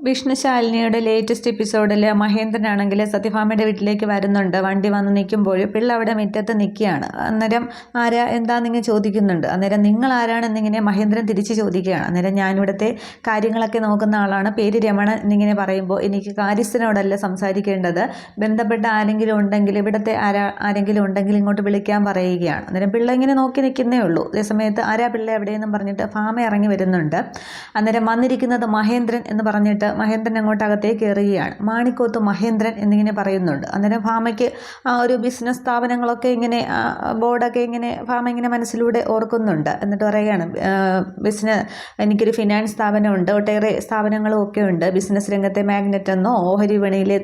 വിഷ്ണുശാലിനിയുടെ latest എപ്പിസോഡിൽ മഹേന്ദ്രനാണെങ്കിൽ സത്യഭാമയുടെ വീട്ടിലേക്ക് വരുന്നുണ്ട്. വണ്ടി വന്ന് നിൽക്കുമ്പോൾ പിള്ള അവിടെ മുറ്റത്ത് നിൽക്കുകയാണ്. അന്നേരം ആരാ എന്താന്നിങ്ങനെ ചോദിക്കുന്നുണ്ട്. അന്നേരം നിങ്ങൾ ആരാണെന്നിങ്ങനെ മഹേന്ദ്രൻ തിരിച്ച് ചോദിക്കുകയാണ്. അന്നേരം ഞാനിവിടുത്തെ കാര്യങ്ങളൊക്കെ നോക്കുന്ന ആളാണ്, പേര് രമണൻ എന്നിങ്ങനെ പറയുമ്പോൾ എനിക്ക് കാര്യസ്ഥനോടല്ല സംസാരിക്കേണ്ടത്, ബന്ധപ്പെട്ട ആരെങ്കിലും ഉണ്ടെങ്കിൽ ഇവിടുത്തെ ആരെങ്കിലും ഉണ്ടെങ്കിൽ ഇങ്ങോട്ട് വിളിക്കാൻ പറയുകയാണ്. അന്നേരം പിള്ള ഇങ്ങനെ നോക്കി നിൽക്കുന്നേ ഉള്ളൂ. അതേസമയത്ത് ആരാ പിള്ള എവിടെയെന്നും പറഞ്ഞിട്ട് ഭാമ ഇറങ്ങി വരുന്നുണ്ട്. അന്നേരം വന്നിരിക്കുന്നത് മഹേന്ദ്രൻ എന്ന് പറഞ്ഞിട്ട് മഹേന്ദ്രൻ അങ്ങോട്ട് അകത്തേക്ക് കയറുകയാണ്. മാണിക്കോത്ത് മഹേന്ദ്രൻ എന്നിങ്ങനെ പറയുന്നുണ്ട്. അന്നേരം ഭാമയ്ക്ക് ആ ഒരു ബിസിനസ് സ്ഥാപനങ്ങളൊക്കെ ഇങ്ങനെ ബോർഡൊക്കെ ഇങ്ങനെ ഭാമ ഇങ്ങനെ മനസ്സിലൂടെ ഓർക്കുന്നുണ്ട്. എന്നിട്ട് പറയുകയാണ്, എനിക്കൊരു ഫിനാൻസ് സ്ഥാപനമുണ്ട്, ഒട്ടേറെ സ്ഥാപനങ്ങളും ഒക്കെ ഉണ്ട്, ബിസിനസ് രംഗത്തെ മാഗ്നറ്റ് എന്നോ ഓഹരി വിപണിയിലെ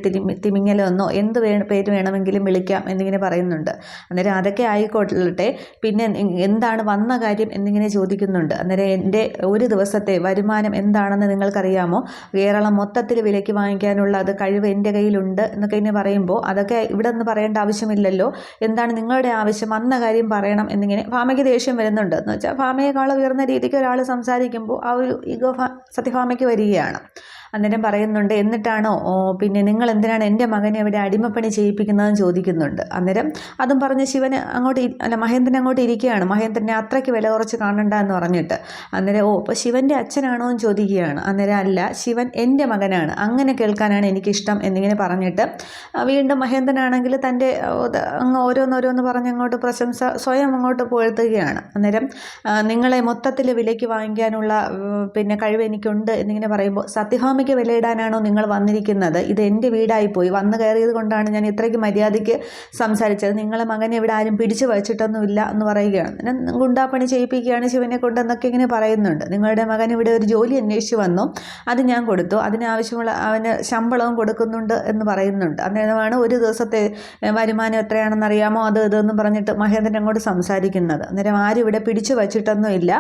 തിമിങ്ങലെന്നോ എന്ത് പേര് വേണമെങ്കിലും വിളിക്കാം എന്നിങ്ങനെ പറയുന്നുണ്ട്. അന്നേരം അതൊക്കെ ആയിക്കോട്ടെ, പിന്നെ എന്താണ് വന്ന കാര്യം എന്നിങ്ങനെ ചോദിക്കുന്നുണ്ട്. അന്നേരം എൻ്റെ ഒരു ദിവസത്തെ വരുമാനം എന്താണെന്ന് നിങ്ങൾക്കറിയാമോ? കേരളം മൊത്തത്തിൽ വിലയ്ക്ക് വാങ്ങിക്കാനുള്ള അത് കഴിവ് എൻ്റെ കയ്യിലുണ്ട് എന്നൊക്കെ ഇങ്ങനെ പറയുമ്പോൾ അതൊക്കെ ഇവിടെ നിന്ന് പറയേണ്ട ആവശ്യമില്ലല്ലോ, എന്താണ് നിങ്ങളുടെ ആവശ്യം, വന്ന കാര്യം പറയണം എന്നിങ്ങനെ ഭാമയ്ക്ക് ദേഷ്യം വരുന്നുണ്ട്. എന്ന് വെച്ചാൽ ഭാമയെക്കാൾ ഉയർന്ന രീതിക്ക് ഒരാൾ സംസാരിക്കുമ്പോൾ ആ ഒരു ഈഗോ സത്യഭാമയ്ക്ക് വരികയാണ്. അന്നേരം പറയുന്നുണ്ട്, എന്നിട്ടാണോ പിന്നെ നിങ്ങൾ എന്തിനാണ് എൻ്റെ മകനെ ഇവിടെ അടിമപ്പണി ചെയ്യിപ്പിക്കുന്നതെന്ന് ചോദിക്കുന്നുണ്ട്. അന്നേരം അതും പറഞ്ഞ് ശിവന് മഹേന്ദ്രൻ അങ്ങോട്ട് ഇരിക്കുകയാണ്. മഹേന്ദ്രനെ അത്രയ്ക്ക് വില കുറച്ച് കാണണ്ട എന്ന് പറഞ്ഞിട്ട്. അന്നേരം അപ്പോൾ ശിവൻ്റെ അച്ഛനാണോ എന്ന് ചോദിക്കുകയാണ്. അന്നേരം അല്ല, ശിവൻ എൻ്റെ മകനാണ്, അങ്ങനെ കേൾക്കാനാണ് എനിക്കിഷ്ടം എന്നിങ്ങനെ പറഞ്ഞിട്ട് വീണ്ടും മഹേന്ദ്രനാണെങ്കിൽ തൻ്റെ അങ്ങ് ഓരോന്നോരോന്ന് പറഞ്ഞ് അങ്ങോട്ട് പ്രശംസ സ്വയം അങ്ങോട്ട് പുകഴ്ത്തുകയാണ്. അന്നേരം നിങ്ങളെ മൊത്തത്തിൽ വിലയ്ക്ക് വാങ്ങിക്കാനുള്ള പിന്നെ കഴിവ് എനിക്കുണ്ട് എന്നിങ്ങനെ പറയുമ്പോൾ, സത്യഭാമയ്ക്ക് വിലയിടാനാണോ നിങ്ങൾ വന്നിരിക്കുന്നത്? ഇത് എൻ്റെ വീടായിപ്പോയി, വന്നു കയറിയത് കൊണ്ടാണ് ഞാൻ ഇത്രയ്ക്ക് മര്യാദയ്ക്ക് സംസാരിച്ചത്, നിങ്ങളെ മകനെ ഇവിടെ ആരും പിടിച്ചു വച്ചിട്ടൊന്നുമില്ല എന്ന് പറയുകയാണ്. ഗുണ്ടാപ്പണി ചെയ്യിപ്പിക്കുകയാണ് ശിവനെ കൊണ്ടെന്നൊക്കെ ഇങ്ങനെ പറയുന്നുണ്ട്. നിങ്ങളുടെ മകൻ ഇവിടെ ഒരു ജോലി അന്വേഷിച്ച് വന്നു, അത് ഞാൻ കൊടുത്തു, അതിനാവശ്യമുള്ള അവന് ശമ്പളവും കൊടുക്കുന്നുണ്ട് എന്ന് പറയുന്നുണ്ട്. അന്നേരമാണ് ഒരു ദിവസത്തെ വരുമാനം എത്രയാണെന്ന് അറിയാമോ, അത് ഇതെന്ന് പറഞ്ഞിട്ട് മഹേന്ദ്രൻ അങ്ങോട്ട് സംസാരിക്കുന്നത്. അന്നേരം ആരും ഇവിടെ പിടിച്ചു വച്ചിട്ടൊന്നും ഇല്ല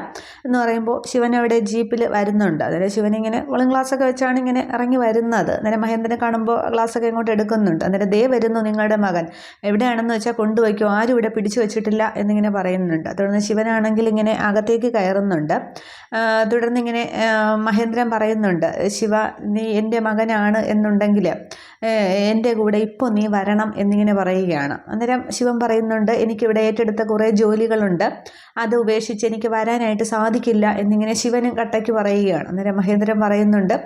എന്ന് പറയുമ്പോൾ ശിവൻ അവിടെ ജീപ്പിൽ വരുന്നുണ്ട്. അന്നേരം ശിവനിങ്ങനെ കൂളിംഗ് ഗ്ലാസ്സൊക്കെ വെച്ചാണ് ഇങ്ങനെ ഇറങ്ങി വരുന്നത്. അന്നേരം മഹേന്ദ്രനെ കാണുമ്പോൾ ഗ്ലാസ്സൊക്കെ ഇങ്ങോട്ട് എടുക്കുന്നുണ്ട്. അന്നേരം ദേ വരുന്നു നിങ്ങളുടെ മകൻ, എവിടെയാണെന്ന് വെച്ചാൽ കൊണ്ടുവയ്ക്കോ, ആരും ഇവിടെ പിടിച്ചു വെച്ചിട്ടില്ല എന്നിങ്ങനെ പറയുന്നുണ്ട്. തുടർന്ന് ശിവനാണെങ്കിൽ ഇങ്ങനെ അകത്തേക്ക് കയറുന്നുണ്ട്. തുടർന്ന് ഇങ്ങനെ മഹേന്ദ്രൻ പറയുന്നുണ്ട്, ശിവ നീ എൻ്റെ മകനാണ് എന്നുണ്ടെങ്കിൽ എൻ്റെ കൂടെ ഇപ്പോൾ നീ വരണം എന്നിങ്ങനെ പറയുകയാണ്. അന്നേരം ശിവൻ പറയുന്നുണ്ട്, എനിക്കിവിടെ ഏറ്റെടുത്ത കുറേ ജോലികളുണ്ട്, അത് ഉപേക്ഷിച്ച് എനിക്ക് വരാനായിട്ട് സാധിക്കില്ല എന്നിങ്ങനെ ശിവനും കട്ടയ്ക്ക് പറയുകയാണ്. അന്നേരം മഹേന്ദ്രൻ പറയുന്നുണ്ട്,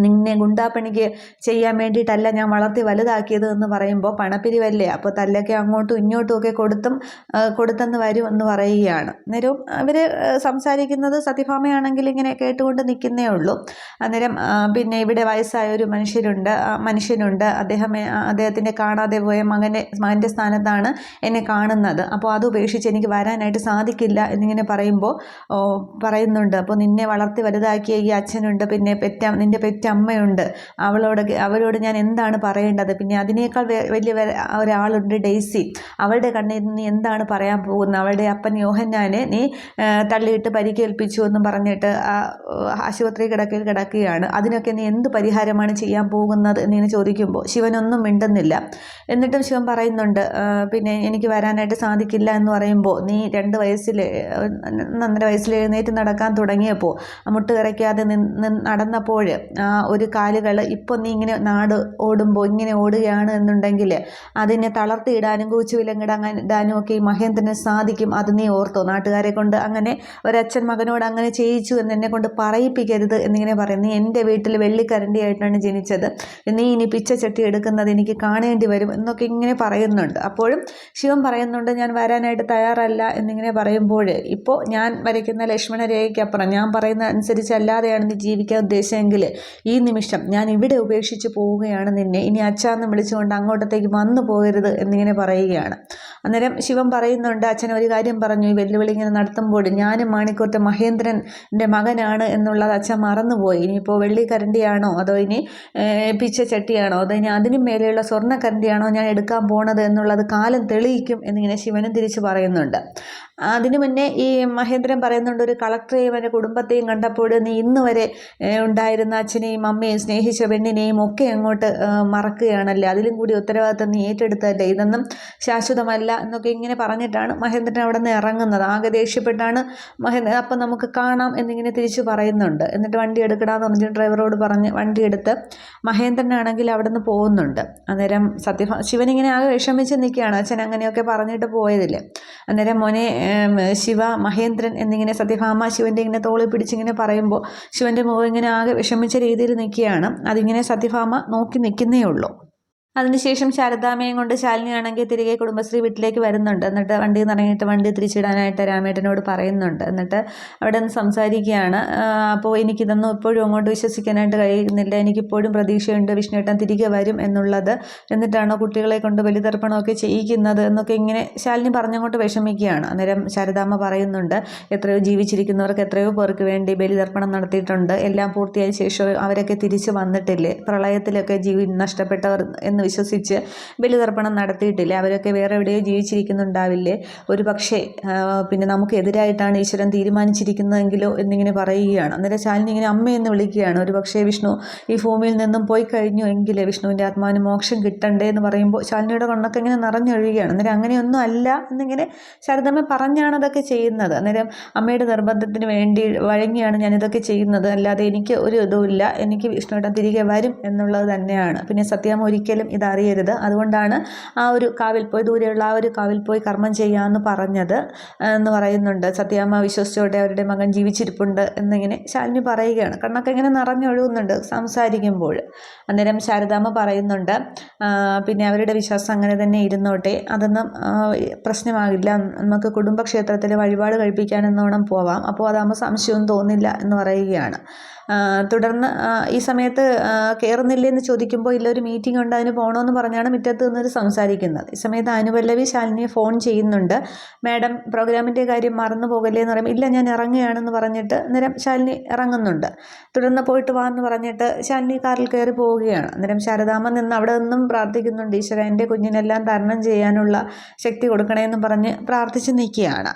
നിന്നെ ഗുണ്ടാപ്പണിക്ക് ചെയ്യാൻ വേണ്ടിയിട്ടല്ല ഞാൻ വളർത്തി വലുതാക്കിയത് എന്ന് പറയുമ്പോൾ പണപ്പിരിവല്ലേ, അപ്പോൾ തല്ലൊക്കെ അങ്ങോട്ടും ഇങ്ങോട്ടും ഒക്കെ കൊടുത്തെന്ന് വരും എന്ന് പറയുകയാണ്. അന്നേരം അവർ സംസാരിക്കുന്നത് സത്യഭാമയാണെങ്കിൽ ഇങ്ങനെ കേട്ടുകൊണ്ട് നിൽക്കുന്നേ ഉള്ളൂ. അന്നേരം പിന്നെ ഇവിടെ വയസ്സായ ഒരു മനുഷ്യനുണ്ട്, അദ്ദേഹത്തിൻ്റെ കാണാതെ പോയ മകൻ്റെ സ്ഥാനത്താണ് എന്നെ കാണുന്നത്, അപ്പോൾ അത് ഉപേക്ഷിച്ച് എനിക്ക് വരാനായിട്ട് സാധിക്കില്ല എന്നിങ്ങനെ പറയുമ്പോൾ പറയുന്നുണ്ട്, അപ്പോൾ നിന്നെ വളർത്തി വലുതാക്കിയ ഈ അച്ഛനുണ്ട്, പിന്നെ നിൻ്റെ പെറ്റമ്മയുണ്ട്, അവരോട് ഞാൻ എന്താണ് പറയേണ്ടത്, പിന്നെ അതിനേക്കാൾ വലിയ ഒരാളുണ്ട് ഡെയ്സി, അവളുടെ കണ്ണിൽ നീ എന്താണ് പറയാൻ പോകുന്നത്, അവളുടെ അപ്പൻ യോഹന്നാനെ നീ തള്ളിയിട്ട് പരിക്കേൽപ്പിച്ചു എന്നും പറഞ്ഞിട്ട് ആശുപത്രി കിടക്കുകയാണ്, അതിനൊക്കെ നീ എന്ത് പരിഹാരമാണ് ചെയ്യാൻ പോകുന്നത് എന്നിങ്ങനെ ചോദിക്കുമ്പോൾ ശിവനൊന്നും മിണ്ടുന്നില്ല. എന്നിട്ടും ശിവൻ പറയുന്നുണ്ട്, പിന്നെ എനിക്ക് വരാനായിട്ട് സാധിക്കില്ല എന്ന് പറയുമ്പോൾ നീ 2 വയസ്സിൽ 1.5 വയസ്സിൽ എഴുന്നേറ്റ് നടക്കാൻ തുടങ്ങിയപ്പോൾ മുട്ട് വിറയ്ക്കാതെ നടന്നപ്പോൾ ഒരു കാലുകൾ ഇപ്പോൾ നീ ഇങ്ങനെ നാട് ഓടുമ്പോൾ ഇങ്ങനെ ഓടുകയാണ് എന്നുണ്ടെങ്കിൽ അതിനെ തളർത്തിയിടാനും കൂച്ചുവിലങ്ങിടാനും ഒക്കെ ഈ മഹേന്ദ്രന് സാധിക്കും, അത് നീ ഓർത്തോ, നാട്ടുകാരെ കൊണ്ട് അങ്ങനെ ഒരച്ഛൻ മകനോട് അങ്ങനെ ചെയ്യിച്ചു എന്ന് എന്നെ കൊണ്ട് പറയിപ്പിക്കരുത് എന്നിങ്ങനെ പറയും. നീ എൻ്റെ വീട്ടിൽ വെള്ളിക്കരണ്ടിയായിട്ടാണ് ജനിച്ചത്, നീ ഇനി പിച്ചച്ചട്ടി എടുക്കുന്നത് എനിക്ക് കാണേണ്ടി വരും എന്നൊക്കെ ഇങ്ങനെ പറയുന്നുണ്ട്. അപ്പോഴും ശിവൻ പറയുന്നുണ്ട്, ഞാൻ വരാനായിട്ട് തയ്യാറല്ല എന്നിങ്ങനെ പറയുമ്പോൾ, ഇപ്പോൾ ഞാൻ വരയ്ക്കുന്ന ലക്ഷ്മണ രേഖയ്ക്കപ്പുറം ഞാൻ പറയുന്ന അനുസരിച്ചല്ലാതെയാണ് നീ ജീവിക്കാൻ ഉദ്ദേശമെങ്കിൽ ഈ നിമിഷം ഞാൻ ഇവിടെ ഉപേക്ഷിച്ച് പോവുകയാണ് നിന്നെ, ഇനി അച്ഛാന്ന് വിളിച്ചുകൊണ്ട് അങ്ങോട്ടത്തേക്ക് വന്നു പോകരുത് എന്നിങ്ങനെ പറയുകയാണ്. അന്നേരം ശിവൻ പറയുന്നുണ്ട്, അച്ഛൻ ഒരു കാര്യം പറഞ്ഞു, ഈ വെല്ലുവിളി ഇങ്ങനെ നടത്തുമ്പോൾ ഞാനും മാണിക്കോത്ത് മഹേന്ദ്രൻ്റെ മകനാണ് എന്നുള്ളത് അച്ഛൻ മറന്നുപോയി, ഇനിയിപ്പോൾ വെള്ളിക്കരണ്ടിയാണോ അതോ ഇനി പിച്ചച്ചട്ടിയാണോ അതോ ഇനി അതിനും മേലെയുള്ള സ്വർണ്ണക്കരണ്ടിയാണോ ഞാൻ എടുക്കാൻ പോണത് എന്നുള്ളത് കാലം തെളിയിക്കും എന്നിങ്ങനെ ശിവനും തിരിച്ചു പറയുന്നുണ്ട്. അതിനു മുന്നേ ഈ മഹേന്ദ്രൻ പറയുന്നുണ്ട്, ഒരു കളക്ടറെയും അവൻ്റെ കുടുംബത്തെയും കണ്ടപ്പോൾ നീ ഇന്ന് വരെ ഉണ്ടായിരുന്ന അച്ഛനെയും അമ്മയെയും സ്നേഹിച്ച പെണ്ണിനെയും ഒക്കെ അങ്ങോട്ട് മറക്കുകയാണല്ലേ, അതിലും കൂടി ഉത്തരവാദിത്തം നീ ഏറ്റെടുത്തല്ലേ, ഇതൊന്നും ശാശ്വതമല്ല ഇഷ്ടമല്ല എന്നൊക്കെ ഇങ്ങനെ പറഞ്ഞിട്ടാണ് മഹേന്ദ്രൻ അവിടെ നിന്ന് ഇറങ്ങുന്നത്. ആകെ ദേഷ്യപ്പെട്ടാണ് മഹേന്ദ്രൻ അപ്പം നമുക്ക് കാണാം എന്നിങ്ങനെ തിരിച്ച് പറയുന്നുണ്ട്. എന്നിട്ട് വണ്ടി എടുക്കടാന്ന് പറഞ്ഞ് ഡ്രൈവറോട് പറഞ്ഞ് വണ്ടി എടുത്ത് മഹേന്ദ്രനാണെങ്കിൽ അവിടെ നിന്ന് പോകുന്നുണ്ട്. അന്നേരം ശിവനിങ്ങനെ ആകെ വിഷമിച്ച് നിൽക്കുകയാണ്, അച്ഛൻ അങ്ങനെയൊക്കെ പറഞ്ഞിട്ട് പോയതില്ലേ. അന്നേരം മോനെ ശിവ, മഹേന്ദ്രൻ എന്നിങ്ങനെ സത്യഭാമ ശിവൻ്റെ ഇങ്ങനെ തോളി പിടിച്ചിങ്ങനെ പറയുമ്പോൾ ശിവൻ്റെ മുഖം ഇങ്ങനെ ആകെ വിഷമിച്ച രീതിയിൽ നിൽക്കുകയാണ്. അതിങ്ങനെ സത്യഭാമ നോക്കി നിൽക്കുന്നേ ഉള്ളൂ. അതിനുശേഷം ശാരദാമ്മയും കൊണ്ട് ശാലിനിയാണെങ്കിൽ തിരികെ കുടുംബശ്രീ വീട്ടിലേക്ക് വരുന്നുണ്ട്. എന്നിട്ട് വണ്ടിയിൽ നിന്ന് ഇറങ്ങിയിട്ട് വണ്ടി തിരിച്ചിടാനായിട്ട് രാമേട്ടനോട് പറയുന്നുണ്ട്. എന്നിട്ട് അവിടെ നിന്ന് സംസാരിക്കുകയാണ്. അപ്പോൾ എനിക്കിതൊന്നും ഇപ്പോഴും അങ്ങോട്ട് വിശ്വസിക്കാനായിട്ട് കഴിയുന്നില്ല, എനിക്കിപ്പോഴും പ്രതീക്ഷയുണ്ട് വിഷ്ണുവേട്ടൻ തിരികെ വരും എന്നുള്ളത്. എന്നിട്ടാണോ കുട്ടികളെ കൊണ്ട് ബലിതർപ്പണമൊക്കെ ചെയ്യിക്കുന്നത് എന്നൊക്കെ ഇങ്ങനെ ശാലിനി പറഞ്ഞങ്ങോട്ട് വിഷമിക്കുകയാണ്. അന്നേരം ശാരദാമ്മ പറയുന്നുണ്ട്, എത്രയോ ജീവിച്ചിരിക്കുന്നവർക്ക് എത്രയോ പേർക്ക് വേണ്ടി ബലിതർപ്പണം നടത്തിയിട്ടുണ്ട്, എല്ലാം പൂർത്തിയായ ശേഷം അവരൊക്കെ തിരിച്ചു വന്നിട്ടില്ലേ, പ്രളയത്തിലൊക്കെ ജീവി നഷ്ടപ്പെട്ടവർ എന്ന് വിശ്വസിച്ച് ബലിതർപ്പണം നടത്തിയിട്ടില്ലേ, അവരൊക്കെ വേറെ എവിടെയോ ജീവിച്ചിരിക്കുന്നുണ്ടാവില്ലേ, ഒരു പക്ഷേ പിന്നെ നമുക്കെതിരായിട്ടാണ് ഈശ്വരൻ തീരുമാനിച്ചിരിക്കുന്നതെങ്കിലോ എന്നിങ്ങനെ പറയുകയാണ്. അന്നേരം ശാലിനി ഇങ്ങനെ അമ്മയെന്ന് വിളിക്കുകയാണ്. ഒരു പക്ഷേ വിഷ്ണു ഈ ഭൂമിയിൽ നിന്നും പോയി കഴിഞ്ഞു എങ്കിൽ വിഷ്ണുവിൻ്റെ ആത്മാവിന് മോക്ഷം കിട്ടണ്ടേ എന്ന് പറയുമ്പോൾ ശാലിനിയുടെ കണ്ണൊക്കെ ഇങ്ങനെ നിറഞ്ഞൊഴുകയാണ്. അന്നേരം അങ്ങനെയൊന്നും അല്ല എന്നിങ്ങനെ ശാരദാമ്മ പറഞ്ഞാണ് അതൊക്കെ ചെയ്യുന്നത്. അന്നേരം അമ്മയുടെ നിർബന്ധത്തിന് വേണ്ടി വഴങ്ങിയാണ് ഞാനിതൊക്കെ ചെയ്യുന്നത്, അല്ലാതെ എനിക്ക് ഒരു ഇതുമില്ല, എനിക്ക് വിഷ്ണുവേട്ടൻ തിരികെ വരും എന്നുള്ളത് തന്നെയാണ്. പിന്നെ സത്യാമ്മ ഒരിക്കലും ഇതറിയരുത്, അതുകൊണ്ടാണ് ആ ഒരു കാവിൽ പോയി, ദൂരെയുള്ള ആ ഒരു കാവിൽ പോയി കർമ്മം ചെയ്യാമെന്ന് പറഞ്ഞത് എന്ന് പറയുന്നുണ്ട്. സത്യാമ്മ വിശ്വസിച്ചോട്ടെ, അവരുടെ മകൻ ജീവിച്ചിരിപ്പുണ്ട് എന്നിങ്ങനെ ശാലിനി പറയുകയാണ്. കണ്ണൊക്കെ ഇങ്ങനെ നിറഞ്ഞൊഴുകുന്നുണ്ട് സംസാരിക്കുമ്പോൾ. അന്നേരം ശാരദാമ്മ പറയുന്നുണ്ട്, പിന്നെ അവരുടെ വിശ്വാസം അങ്ങനെ തന്നെ ഇരുന്നോട്ടെ, അതൊന്നും പ്രശ്നമാകില്ല, നമുക്ക് കുടുംബക്ഷേത്രത്തിൽ വഴിപാട് കഴിപ്പിക്കാനെന്നോണം പോവാം, അപ്പോൾ അതാകുമ്പോൾ സംശയമൊന്നും തോന്നില്ല എന്ന് പറയുകയാണ്. തുടർന്ന് ഈ സമയത്ത് കയറുന്നില്ലെന്ന് ചോദിക്കുമ്പോൾ ഇല്ല, ഒരു മീറ്റിംഗ് ഉണ്ട്, അതിന് പോകണമെന്ന് പറഞ്ഞാണ് മുറ്റത്ത് നിന്നൊരു സംസാരിക്കുന്നത്. ഈ സമയത്ത് അനുപല്ലവി ശാലിനിയെ ഫോൺ ചെയ്യുന്നുണ്ട്. മാഡം പ്രോഗ്രാമിൻ്റെ കാര്യം മറന്നു പോകല്ലേ എന്ന് പറയുമ്പോൾ ഇല്ല, ഞാൻ ഇറങ്ങുകയാണെന്ന് പറഞ്ഞിട്ട് അന്നേരം ശാലിനി ഇറങ്ങുന്നുണ്ട്. തുടർന്ന് പോയിട്ട് വാ എന്ന് പറഞ്ഞിട്ട് ശാലിനി കാറിൽ കയറി പോവുകയാണ്. അന്നേരം ശാരദാമ്മ നിന്ന് അവിടെ നിന്നും പ്രാർത്ഥിക്കുന്നുണ്ട്, ഈശ്വര എൻ്റെ കുഞ്ഞിനെല്ലാം തരണം ചെയ്യാനുള്ള ശക്തി കൊടുക്കണമെന്ന് പറഞ്ഞ് പ്രാർത്ഥിച്ച് നിൽക്കുകയാണ്.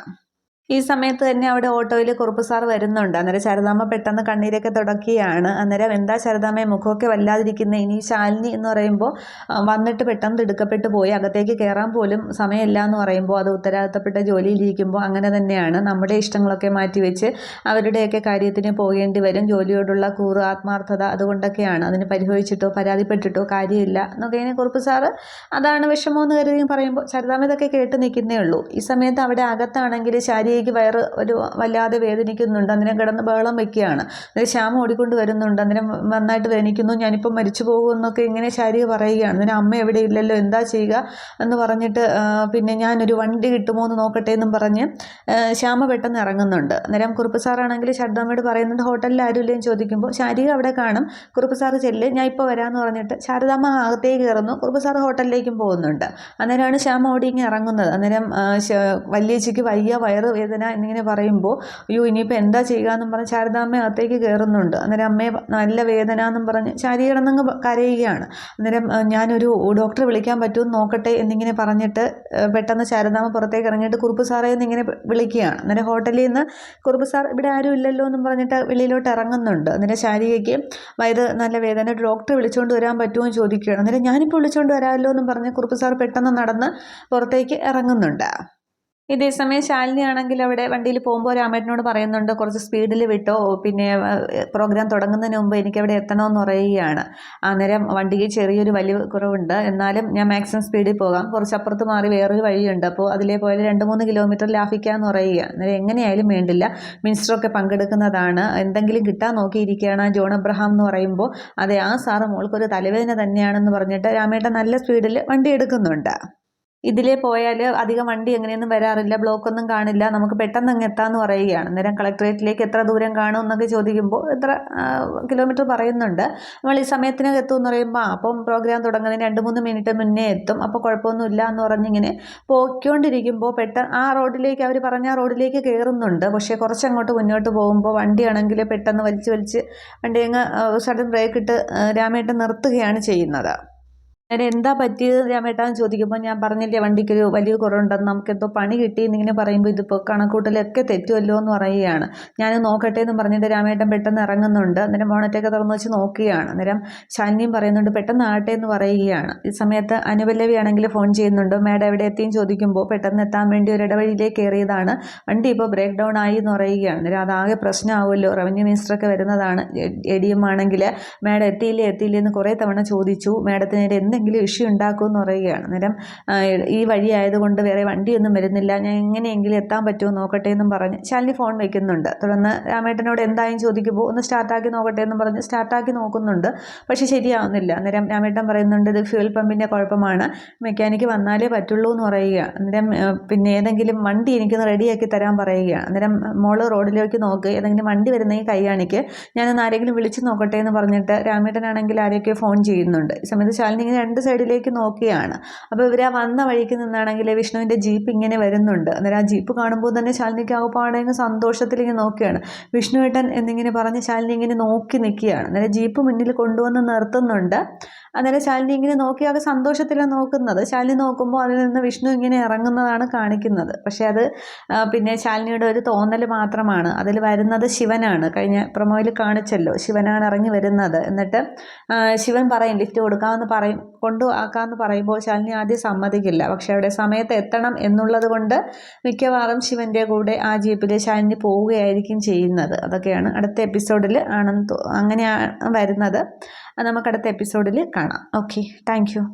ഈ സമയത്ത് തന്നെ അവിടെ ഓട്ടോയിൽ കുറുപ്പ് സാർ വരുന്നുണ്ട്. അന്നേരം ശാരദാമ്മ പെട്ടെന്ന് കണ്ണീരൊക്കെ തുടക്കുകയാണ്. അന്നേരം എന്താ ശാരദാമ്മയെ മുഖമൊക്കെ വല്ലാതിരിക്കുന്നത്, ഇനി ശാലിനി എന്ന് പറയുമ്പോൾ വന്നിട്ട് പെട്ടെന്ന് തിടുക്കപ്പെട്ട് പോയി അകത്തേക്ക് കയറാൻ പോലും സമയമില്ല എന്ന് പറയുമ്പോൾ, അത് ഉത്തരവാദിത്തപ്പെട്ട ജോലിയിലിരിക്കുമ്പോൾ അങ്ങനെ തന്നെയാണ്, നമ്മുടെ ഇഷ്ടങ്ങളൊക്കെ മാറ്റിവെച്ച് അവരുടെയൊക്കെ കാര്യത്തിന് പോകേണ്ടി വരും. ജോലിയോടുള്ള കൂറ്, ആത്മാർത്ഥത, അതുകൊണ്ടൊക്കെയാണ്, അതിന് പരിഭവിച്ചിട്ടോ പരാതിപ്പെട്ടിട്ടോ കാര്യമില്ല എന്നൊക്കെ ഇങ്ങനെ കുറുപ്പ് സാറ് അതാണ് വിഷമമെന്ന് കരുതി പറയുമ്പോൾ ശാരദാമ്മ ഇതൊക്കെ കേട്ട് നിൽക്കുന്നേ ഉള്ളൂ. ഈ സമയത്ത് അവിടെ അകത്താണെങ്കിൽ ശാരീരിക വയറ് ഒരു വല്ലാതെ വേദനിക്കുന്നുണ്ട്. അന്നേരം കിടന്ന് ബഹളം വെക്കുകയാണ്. അന്നേരം ശ്യാമ ഓടിക്കൊണ്ട് വരുന്നുണ്ട്. അന്നേരം നന്നായിട്ട് വേദനിക്കുന്നു, ഞാനിപ്പം മരിച്ചു പോകുമെന്നൊക്കെ ഇങ്ങനെ ശാരീരിക പറയുകയാണ്. അന്നേരം അമ്മ എവിടെ ഇല്ലല്ലോ, എന്താ ചെയ്യുക എന്ന് പറഞ്ഞിട്ട് പിന്നെ ഞാനൊരു വണ്ടി കിട്ടുമോ എന്ന് നോക്കട്ടെ എന്നും പറഞ്ഞ് ശ്യാമ പെട്ടെന്ന് ഇറങ്ങുന്നുണ്ട്. അന്നേരം കുറുപ്പ് സാറാണെങ്കിൽ ശാരദാമ്മയോട് പറയുന്നുണ്ട്, ഹോട്ടലിൽ ആരും ഇല്ലേന്ന് ചോദിക്കുമ്പോൾ ശാരീരിക അവിടെ കാണും, കുറുപ്പ് സാറ് ചെല്ല്, ഞാൻ ഇപ്പോൾ വരാമെന്ന് പറഞ്ഞിട്ട് ശാരദാമ്മ അകത്തേക്ക് കയറുന്നു. കുറുപ്പ് സാറ് ഹോട്ടലിലേക്കും പോകുന്നുണ്ട്. അന്നേരമാണ് ശ്യാമ ഓടി ഇങ്ങനെ ഇറങ്ങുന്നത്. അന്നേരം വല്യേച്ചിക്ക് വയ്യ, വയറ് വേദന എന്നിങ്ങനെ പറയുമ്പോൾ അയ്യോ ഇനിയിപ്പോൾ എന്താ ചെയ്യുക എന്നും പറഞ്ഞ് ശാരദാമ്മ അകത്തേക്ക് കയറുന്നുണ്ട്. അന്നേരം അമ്മയെ നല്ല വേദന എന്നും പറഞ്ഞ് ശാരി കിടന്നങ്ങ് കരയുകയാണ്. അന്നേരം ഞാനൊരു ഡോക്ടറെ വിളിക്കാൻ പറ്റുമെന്ന് നോക്കട്ടെ എന്നിങ്ങനെ പറഞ്ഞിട്ട് പെട്ടെന്ന് ശാരദാമ്മ പുറത്തേക്ക് ഇറങ്ങിയിട്ട് കുറുപ്പ് സാറേ എന്നിങ്ങനെ വിളിക്കുകയാണ്. അന്നേരം ഹോട്ടലിൽ നിന്ന് കുറുപ്പ് സാർ ഇവിടെ ആരും ഇല്ലല്ലോ എന്നും പറഞ്ഞിട്ട് വെളിയിലോട്ട് ഇറങ്ങുന്നുണ്ട്. അന്നേരം ശാരികയ്ക്ക് വയറ് നല്ല വേദന, ഡോക്ടറെ വിളിച്ചുകൊണ്ട് വരാൻ പറ്റുമോ എന്ന് ചോദിക്കുകയാണ്. അന്നേരം ഞാനിപ്പോൾ വിളിച്ചുകൊണ്ട് വരാമല്ലോ എന്നും പറഞ്ഞ് കുറുപ്പ് സാർ പെട്ടെന്ന് നടന്ന് പുറത്തേക്ക് ഇറങ്ങുന്നുണ്ട്. ഇതേസമയം ശാലിനി ആണെങ്കിൽ അവിടെ വണ്ടിയിൽ പോകുമ്പോൾ രാമേട്ടനോട് പറയുന്നുണ്ട്, കുറച്ച് സ്പീഡിൽ വിട്ടോ, പിന്നെ പ്രോഗ്രാം തുടങ്ങുന്നതിന് മുമ്പ് എനിക്കവിടെ എത്തണമെന്ന് പറയുകയാണ്. അന്നേരം വണ്ടിക്ക് ചെറിയൊരു വലിയ കുറവുണ്ട്, എന്നാലും ഞാൻ മാക്സിമം സ്പീഡിൽ പോകാം, കുറച്ചപ്പുറത്ത് മാറി വേറൊരു വഴിയുണ്ട്, അപ്പോൾ അതിലേ പോയാൽ 2-3 കിലോമീറ്റർ ലാഭിക്കാമെന്ന് പറയുക. അന്നേരം എങ്ങനെയായാലും വേണ്ടില്ല, മിനിസ്റ്ററൊക്കെ പങ്കെടുക്കുന്നതാണ്, എന്തെങ്കിലും കിട്ടാൻ നോക്കിയിരിക്കുകയാണ് ജോൺ അബ്രഹാം എന്ന് പറയുമ്പോൾ അതെ ആ സാറ് മോൾക്കൊരു തലവേദന തന്നെയാണെന്ന് പറഞ്ഞിട്ട് രാമേട്ടൻ നല്ല സ്പീഡിൽ വണ്ടി എടുക്കുന്നുണ്ട്. ഇതിലേ പോയാൽ അധികം വണ്ടി എങ്ങനെയൊന്നും വരാറില്ല, ബ്ലോക്കൊന്നും കാണില്ല, നമുക്ക് പെട്ടെന്ന് അങ്ങ് എത്താമെന്ന് പറയുകയാണ്. അന്നേരം കളക്ടറേറ്റിലേക്ക് എത്ര ദൂരം കാണും എന്നൊക്കെ ചോദിക്കുമ്പോൾ എത്ര കിലോമീറ്റർ പറയുന്നുണ്ട്. നമ്മൾ ഈ സമയത്തിനകം എത്തുമെന്ന് പറയുമ്പോൾ അപ്പം പ്രോഗ്രാം തുടങ്ങുന്നതിന് 2-3 മിനിറ്റ് മുന്നേ എത്തും, അപ്പോൾ കുഴപ്പമൊന്നുമില്ല എന്ന് പറഞ്ഞിങ്ങനെ പോയിക്കൊണ്ടിരിക്കുമ്പോൾ പെട്ടെന്ന് ആ റോഡിലേക്ക്, അവർ പറഞ്ഞ ആ റോഡിലേക്ക് കയറുന്നുണ്ട്. പക്ഷേ കുറച്ചങ്ങോട്ട് മുന്നോട്ട് പോകുമ്പോൾ വണ്ടിയാണെങ്കിൽ പെട്ടെന്ന് വലിച്ച് വണ്ടി അങ്ങ് സഡൻ ബ്രേക്ക് ഇട്ട് രാമേട്ടൻ നിർത്തുകയാണ് ചെയ്യുന്നത്. ഞാൻ എന്താ പറ്റിയത് രാമേട്ടാന്ന് ചോദിക്കുമ്പോൾ ഞാൻ പറഞ്ഞില്ലേ വണ്ടിക്കൊരു വലിയ കുറവുണ്ടെന്ന്, നമുക്കെന്തോ പണി കിട്ടിയെന്നിങ്ങനെ പറയുമ്പോൾ ഇതിപ്പോൾ കണക്കൂട്ടലൊക്കെ തെറ്റുമല്ലോ എന്ന് പറയുകയാണ്. ഞാൻ നോക്കട്ടെ എന്ന് പറഞ്ഞിട്ട് രാമേട്ടൻ പെട്ടെന്ന് ഇറങ്ങുന്നുണ്ട്. അന്നേരം ബോണറ്റൊക്കെ തുറന്ന് വെച്ച് നോക്കുകയാണ്. അന്നേരം ശാലിനിയും പറയുന്നുണ്ട് പെട്ടെന്ന് ആട്ടെ എന്ന് പറയുകയാണ്. ഈ സമയത്ത് അനുപല്ലവി ആണെങ്കിൽ ഫോൺ ചെയ്യുന്നുണ്ട്. മാഡം എവിടെ എത്തിയും ചോദിക്കുമ്പോൾ പെട്ടെന്ന് എത്താൻ വേണ്ടി ഒരു ഇടവഴിയിലേക്ക് കയറിയതാണ്, വണ്ടി ഇപ്പോൾ ബ്രേക്ക് ഡൗൺ ആയി എന്ന് പറയുകയാണ്. അന്നേരം അതാകെ പ്രശ്നമാവുമല്ലോ, റവന്യൂ മിനിസ്റ്ററൊക്കെ വരുന്നതാണ്. ADM ആണെങ്കിൽ മാഡം എത്തിയില്ലേ എന്ന് കുറേ തവണ ചോദിച്ചു, മാഡത്തിന് എന്തെങ്കിലും ഇഷ്യൂ ഉണ്ടാക്കുമെന്ന് പറയുകയാണ്. അന്നേരം ഈ വഴി ആയതുകൊണ്ട് വേറെ വണ്ടിയൊന്നും വരുന്നില്ല, ഞാൻ എങ്ങനെയെങ്കിലും എത്താൻ പറ്റുമോ നോക്കട്ടെ എന്നും പറഞ്ഞ് ശാലിനി ഫോൺ വയ്ക്കുന്നുണ്ട്. തുടർന്ന് രാമേട്ടനോട് എന്തായും ചോദിക്കുമ്പോൾ ഒന്ന് സ്റ്റാർട്ടാക്കി നോക്കട്ടെ എന്നും പറഞ്ഞ് സ്റ്റാർട്ടാക്കി നോക്കുന്നുണ്ട്. പക്ഷേ ശരിയാവുന്നില്ല. അന്നേരം രാമേട്ടൻ പറയുന്നുണ്ട് ഇത് ഫ്യൂൽ പമ്പിൻ്റെ കുഴപ്പമാണ്, മെക്കാനിക്ക് വന്നാലേ പറ്റുള്ളൂ എന്ന് പറയുകയാണ്. അന്നേരം പിന്നെ ഏതെങ്കിലും വണ്ടി എനിക്കൊന്ന് റെഡിയാക്കി തരാൻ പറയുകയാണ്. അന്നേരം മോള് റോഡിലേക്ക് നോക്ക്, ഏതെങ്കിലും വണ്ടി വരുന്നെങ്കിൽ കൈ കാണിക്ക്, ഞാനൊന്ന് ആരെങ്കിലും വിളിച്ച് നോക്കട്ടെ എന്ന് പറഞ്ഞിട്ട് രാമേട്ടനാണെങ്കിൽ ആരെയൊക്കെ ഫോൺ ചെയ്യുന്നുണ്ട്. ഈ സമയത്ത് ശാലിനി ഇങ്ങനെ രണ്ട് സൈഡിലേക്ക് നോക്കിയാണ്. അപ്പോൾ ഇവർ ആ വന്ന വഴിക്ക് നിന്നാണെങ്കിൽ വിഷ്ണുവിൻ്റെ ജീപ്പ് ഇങ്ങനെ വരുന്നുണ്ട്. അന്നേരം ആ ജീപ്പ് കാണുമ്പോൾ തന്നെ ശാലിനിക്ക് ആകപ്പാടെങ്കിൽ സന്തോഷത്തിലിങ്ങനെ നോക്കുകയാണ്. വിഷ്ണുവേട്ടൻ എന്നിങ്ങനെ പറഞ്ഞ് ശാലിനി ഇങ്ങനെ നോക്കി നിൽക്കുകയാണ്. അന്നേരം ജീപ്പ് മുന്നിൽ കൊണ്ടുവന്ന് നിർത്തുന്നുണ്ട്. അന്നേരം ശാലിനി ഇങ്ങനെ നോക്കി ആകെ സന്തോഷത്തിലാണ് നോക്കുന്നത്. ശാലിനി നോക്കുമ്പോൾ അതിൽ നിന്ന് വിഷ്ണു ഇങ്ങനെ ഇറങ്ങുന്നതാണ് കാണിക്കുന്നത്. പക്ഷേ അത് പിന്നെ ശാലിനിയുടെ ഒരു തോന്നൽ മാത്രമാണ്. അതിൽ വരുന്നത് ശിവനാണ്. കഴിഞ്ഞ പ്രൊമോയിൽ കാണിച്ചല്ലോ, ശിവനാണ് ഇറങ്ങി വരുന്നത്. എന്നിട്ട് ശിവൻ പറയും ലിഫ്റ്റ് കൊടുക്കാമെന്ന് പറയും, കൊണ്ടുആക്കാമെന്ന് പറയുമ്പോൾ ശാലിനി ആദ്യം സമ്മതിക്കില്ല. പക്ഷേ അവിടെ സമയത്ത് എത്തണം എന്നുള്ളത് കൊണ്ട് മിക്കവാറും ശിവൻ്റെ കൂടെ ആ ജീപ്പിൽ ശാലിനി പോവുകയായിരിക്കും ചെയ്യുന്നത്. അതൊക്കെയാണ് അടുത്ത എപ്പിസോഡിൽ അങ്ങനെയാണ് വരുന്നത്. നമുക്ക് അടുത്ത എപ്പിസോഡിൽ കാണാം. Okay, thank you.